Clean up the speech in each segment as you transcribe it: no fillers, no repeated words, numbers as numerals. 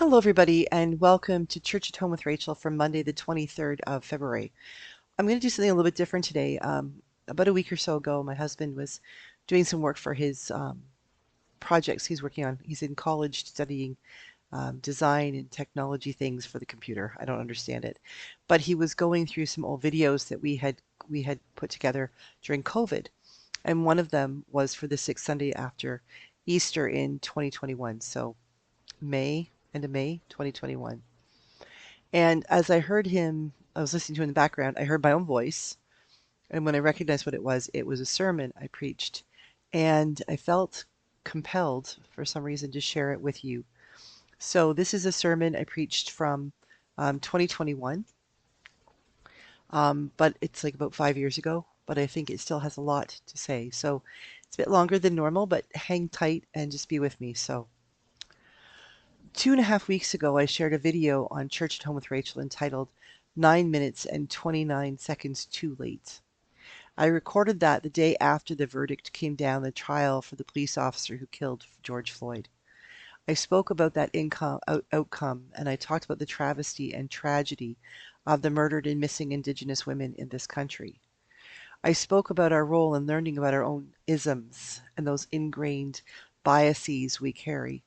Hello, everybody, and welcome to Church at Home with Rachel for Monday, the 23rd of February. I'm going to do something a little bit different today. About a week or so ago, my husband was doing some work for his projects he's working on. He's in college studying design and technology things for the computer. I don't understand it, but he was going through some old videos that we had put together during COVID, and one of them was for the sixth Sunday after Easter in 2021. So end of May 2021. And as I heard him, I was listening to him in the background, I heard my own voice. And when I recognized what it was a sermon I preached. And I felt compelled for some reason to share it with you. So this is a sermon I preached from 2021, but it's like about 5 years ago. But I think it still has a lot to say. So it's a bit longer than normal, but hang tight and just be with me. So 2.5 weeks ago, I shared a video on Church at Home with Rachel entitled 9 Minutes and 29 Seconds Too Late. I recorded that the day after the verdict came down in the trial for the police officer who killed George Floyd. I spoke about that outcome, and I talked about the travesty and tragedy of the murdered and missing Indigenous women in this country. I spoke about our role in learning about our own isms and those ingrained biases we carry.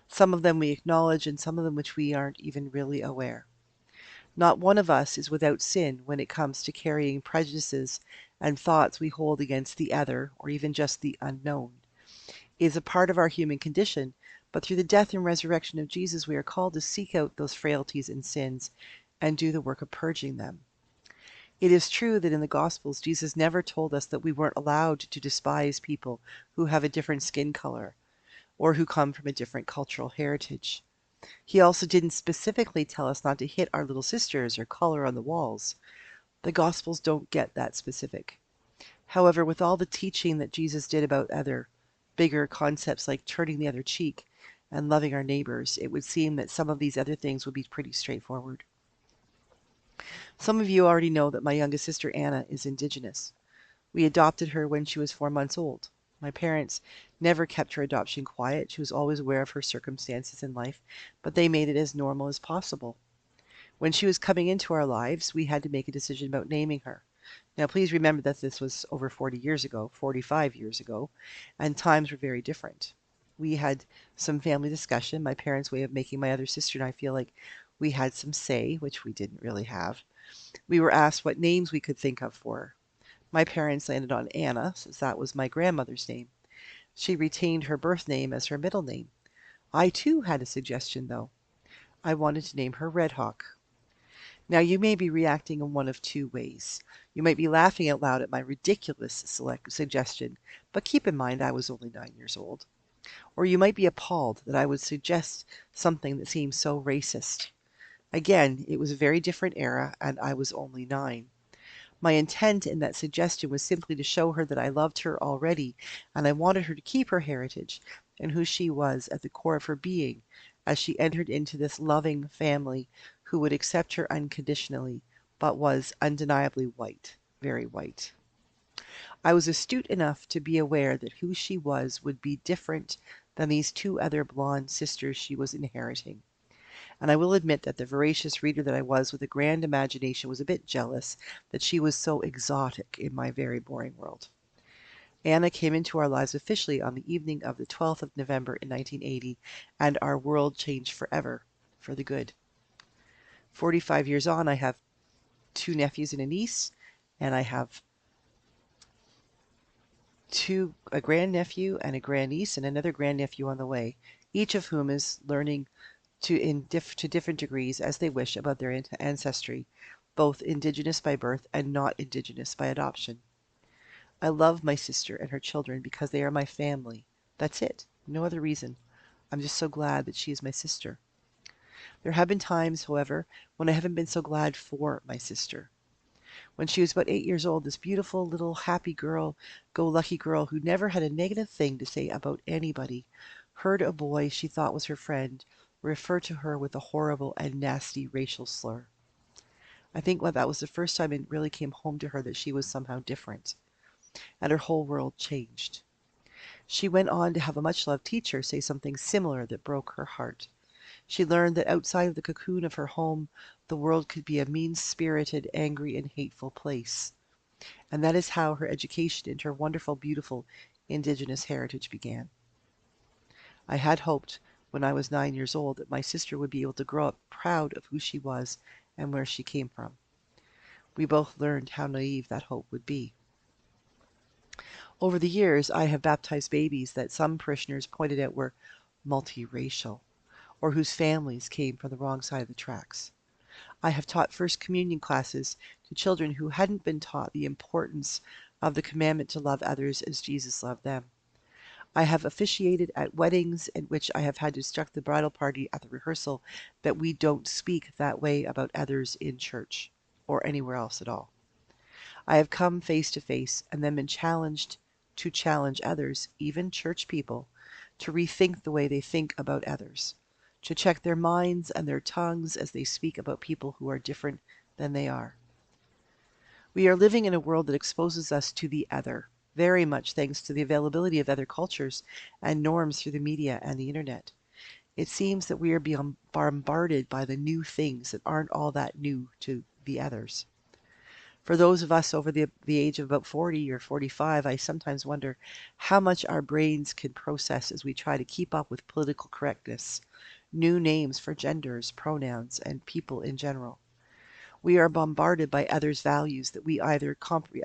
Some of them we acknowledge, and some of them which we aren't even really aware. Not one of us is without sin when it comes to carrying prejudices and thoughts we hold against the other, or even just the unknown. It is a part of our human condition, but through the death and resurrection of Jesus, we are called to seek out those frailties and sins and do the work of purging them. It is true that in the Gospels, Jesus never told us that we weren't allowed to despise people who have a different skin color or who come from a different cultural heritage. He also didn't specifically tell us not to hit our little sisters or color on the walls. The Gospels don't get that specific. However, with all the teaching that Jesus did about other bigger concepts like turning the other cheek and loving our neighbors, it would seem that some of these other things would be pretty straightforward. Some of you already know that my youngest sister Anna is Indigenous. We adopted her when she was 4 months old. My parents never kept her adoption quiet. She was always aware of her circumstances in life, but they made it as normal as possible. When she was coming into our lives, we had to make a decision about naming her. Now, please remember that this was over 40 years ago, 45 years ago, and times were very different. We had some family discussion, my parents' way of making my other sister and I feel like we had some say, which we didn't really have. We were asked what names we could think of for her. My parents landed on Anna, since that was my grandmother's name. She retained her birth name as her middle name. I too had a suggestion, though. I wanted to name her Red Hawk. Now, you may be reacting in one of two ways. You might be laughing out loud at my ridiculous suggestion, but keep in mind I was only 9 years old. Or you might be appalled that I would suggest something that seems so racist. Again, it was a very different era, and I was only 9. My intent in that suggestion was simply to show her that I loved her already, and I wanted her to keep her heritage and who she was at the core of her being as she entered into this loving family who would accept her unconditionally, but was undeniably white, very white. I was astute enough to be aware that who she was would be different than these two other blonde sisters she was inheriting. And I will admit that the voracious reader that I was with a grand imagination was a bit jealous that she was so exotic in my very boring world. Anna came into our lives officially on the evening of the 12th of November in 1980, and our world changed forever, for the good. 45 years on, I have 2 nephews and a niece, and I have a grandnephew and a grandniece and another grandnephew on the way, each of whom is learning to different degrees as they wish about their ancestry, both Indigenous by birth and not Indigenous by adoption. I love my sister and her children because they are my family. That's it. No other reason. I'm just so glad that she is my sister. There have been times, however, when I haven't been so glad for my sister. When she was about 8 years old, this beautiful little happy girl, go-lucky girl who never had a negative thing to say about anybody, heard a boy she thought was her friend refer to her with a horrible and nasty racial slur. I think that was the first time it really came home to her that she was somehow different, and her whole world changed. She went on to have a much-loved teacher say something similar that broke her heart. She learned that outside of the cocoon of her home, the world could be a mean-spirited, angry, and hateful place. And that is how her education into her wonderful, beautiful Indigenous heritage began. I had hoped when I was 9 years old that my sister would be able to grow up proud of who she was and where she came from. We both learned how naive that hope would be. Over the years, I have baptized babies that some parishioners pointed out were multiracial, or whose families came from the wrong side of the tracks. I have taught First Communion classes to children who hadn't been taught the importance of the commandment to love others as Jesus loved them. I have officiated at weddings in which I have had to instruct the bridal party at the rehearsal that we don't speak that way about others in church or anywhere else at all. I have come face to face and then been challenged to challenge others, even church people, to rethink the way they think about others, to check their minds and their tongues as they speak about people who are different than they are. We are living in a world that exposes us to the other, very much thanks to the availability of other cultures and norms through the media and the internet. It seems that we are being bombarded by the new things that aren't all that new to the others. For those of us over the age of about 40 or 45, I sometimes wonder how much our brains can process as we try to keep up with political correctness, new names for genders, pronouns, and people in general. We are bombarded by others' values that we either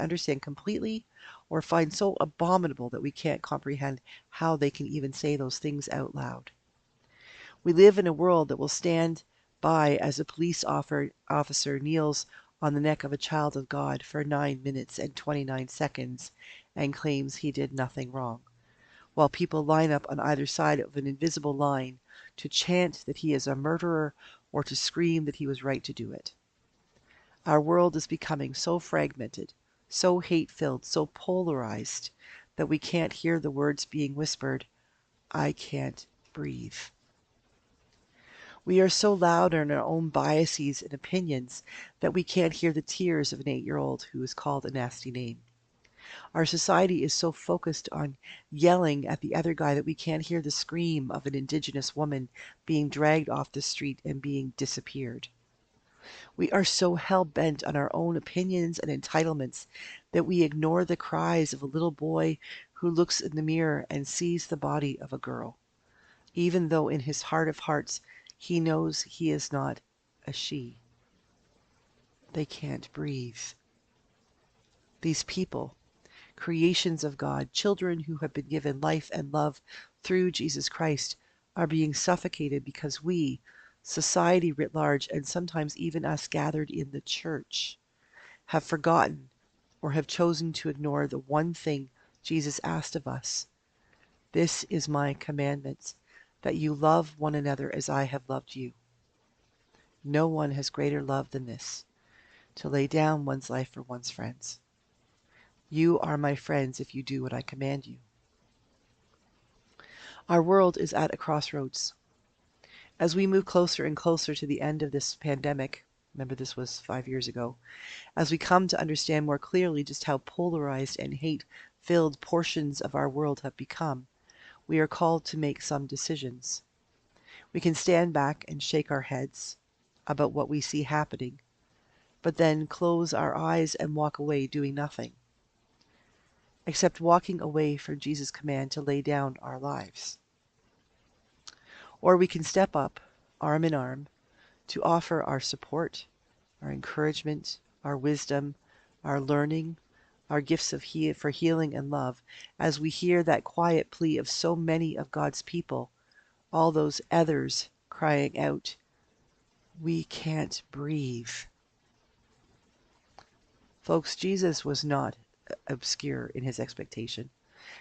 understand completely or find so abominable that we can't comprehend how they can even say those things out loud. We live in a world that will stand by as a police officer kneels on the neck of a child of God for 9 minutes and 29 seconds and claims he did nothing wrong, while people line up on either side of an invisible line to chant that he is a murderer or to scream that he was right to do it. Our world is becoming so fragmented, so hate-filled, so polarized that we can't hear the words being whispered, "I can't breathe." We are so loud in our own biases and opinions that we can't hear the tears of an 8-year-old who is called a nasty name. Our society is so focused on yelling at the other guy that we can't hear the scream of an Indigenous woman being dragged off the street and being disappeared. We are so hell-bent on our own opinions and entitlements that we ignore the cries of a little boy who looks in the mirror and sees the body of a girl, even though in his heart of hearts he knows he is not a she. They can't breathe. These people, creations of God, children who have been given life and love through Jesus Christ, are being suffocated because we, society writ large, and sometimes even us gathered in the church, have forgotten or have chosen to ignore the one thing Jesus asked of us. This is my commandment, that you love one another as I have loved you. No one has greater love than this, to lay down one's life for one's friends. You are my friends if you do what I command you. Our world is at a crossroads. As we move closer and closer to the end of this pandemic, remember this was 5 years ago, as we come to understand more clearly just how polarized and hate-filled portions of our world have become, we are called to make some decisions. We can stand back and shake our heads about what we see happening, but then close our eyes and walk away doing nothing, except walking away from Jesus' command to lay down our lives. Or we can step up, arm in arm, to offer our support, our encouragement, our wisdom, our learning, our gifts for healing and love, as we hear that quiet plea of so many of God's people, all those others crying out, "We can't breathe." Folks, Jesus was not obscure in his expectation.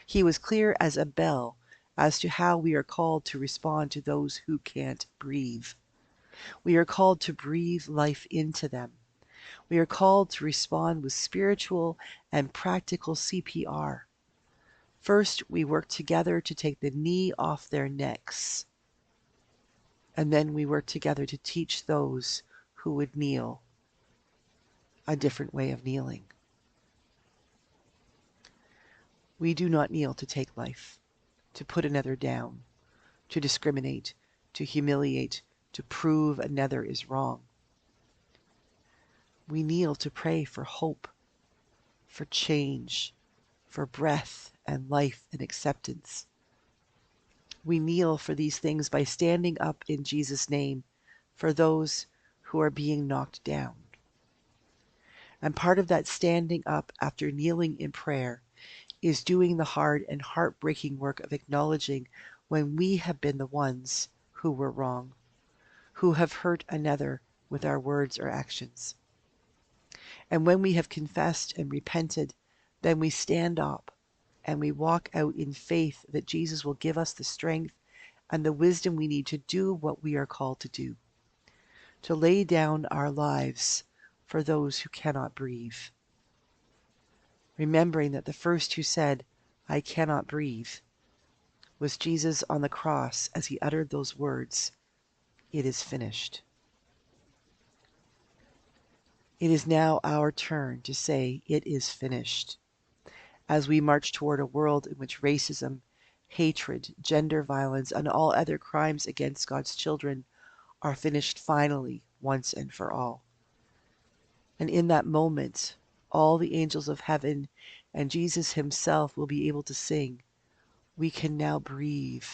He was clear as a bell as to how we are called to respond to those who can't breathe. We are called to breathe life into them. We are called to respond with spiritual and practical CPR. First, we work together to take the knee off their necks. And then we work together to teach those who would kneel a different way of kneeling. We do not kneel to take life, to put another down, to discriminate, to humiliate, to prove another is wrong. We kneel to pray for hope, for change, for breath and life and acceptance. We kneel for these things by standing up in Jesus' name for those who are being knocked down. And part of that standing up after kneeling in prayer is doing the hard and heartbreaking work of acknowledging when we have been the ones who were wrong, who have hurt another with our words or actions. And when we have confessed and repented, then we stand up and we walk out in faith that Jesus will give us the strength and the wisdom we need to do what we are called to do, to lay down our lives for those who cannot breathe. Remembering that the first who said, "I cannot breathe," was Jesus on the cross as he uttered those words, "It is finished." It is now our turn to say, "It is finished," as we march toward a world in which racism, hatred, gender violence, and all other crimes against God's children are finished finally, once and for all. And in that moment, all the angels of heaven and Jesus himself will be able to sing, "We can now breathe.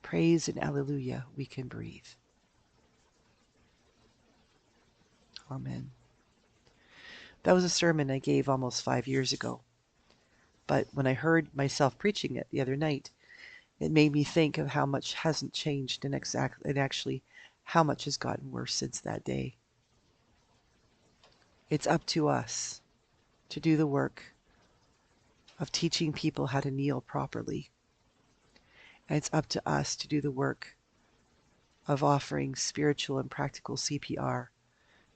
Praise and alleluia, we can breathe." Amen. That was a sermon I gave almost 5 years ago. But when I heard myself preaching it the other night, it made me think of how much hasn't changed and actually how much has gotten worse since that day. It's up to us to do the work of teaching people how to kneel properly. And it's up to us to do the work of offering spiritual and practical CPR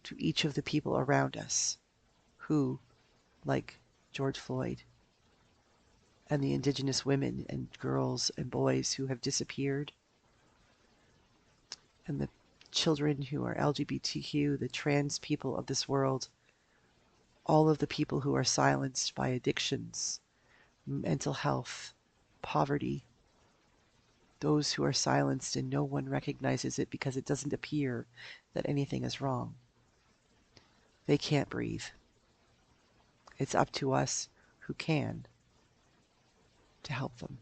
to each of the people around us who, like George Floyd, and the Indigenous women and girls and boys who have disappeared, and the children who are LGBTQ, the trans people of this world, all of the people who are silenced by addictions, mental health, poverty, those who are silenced and no one recognizes it because it doesn't appear that anything is wrong. They can't breathe. It's up to us who can to help them.